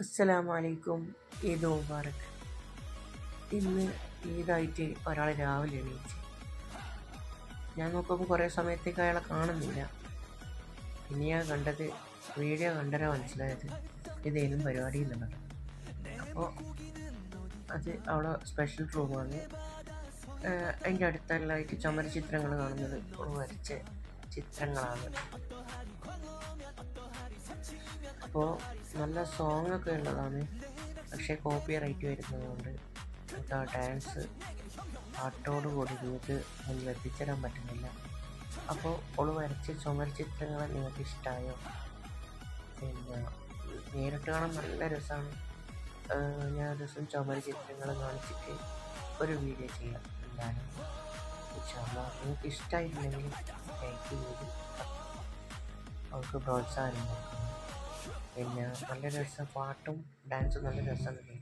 അസ്സലാമലൈക്കും. ഈദ് മുബാറക്. ഇന്ന് ഈദായിട്ട് ഒരാൾ രാവിലെ എണീച്ച് ഞാൻ നോക്കുമ്പോൾ കുറേ സമയത്തേക്ക് അയാളെ കാണുന്നില്ല. പിന്നെയാണ് കണ്ടത്, വീഡിയോ കണ്ടരാ മനസ്സിലായത് ഇതേലും പരിപാടി എന്നുള്ളത്. അപ്പോൾ അത് അവളെ സ്പെഷ്യൽ റൂമാണ്. അതിൻ്റെ അടുത്തെല്ലാമായിട്ട് ചുമര് ചിത്രങ്ങൾ കാണുന്നത് വരച്ച ചിത്രങ്ങളാണ്. അപ്പോൾ നല്ല സോങ്ങൊക്കെ ഉള്ളതാണ്, പക്ഷേ കോപ്പി റൈറ്റ് വരുന്നതുകൊണ്ട് നമുക്ക് ആ ഡാൻസ് പാട്ടോട് കൂടി നിങ്ങൾക്ക് മുന്നിൽ എത്തിച്ചേരാൻ പറ്റുന്നില്ല. അപ്പോൾ അവൾ വരച്ച ചുമര് ചിത്രങ്ങൾ നിങ്ങൾക്ക് ഇഷ്ടമായോ? പിന്നെ നേരിട്ട് കാണാൻ നല്ല രസമാണ്. ഞാൻ ഒരു ദിവസം ചുമര് ചിത്രങ്ങൾ കാണിച്ചിട്ട് ഒരു വീഡിയോ ചെയ്യാം. എന്തായാലും നിങ്ങൾക്ക് ഇഷ്ടമായിട്ടില്ലെങ്കിൽ ലൈക്ക് ചെയ്ത് അവർക്ക് പ്രോത്സാഹനം കൊടുക്കുന്നു. പിന്നെ നല്ല രസം, പാട്ടും ഡാൻസും നല്ല രസമാണ്.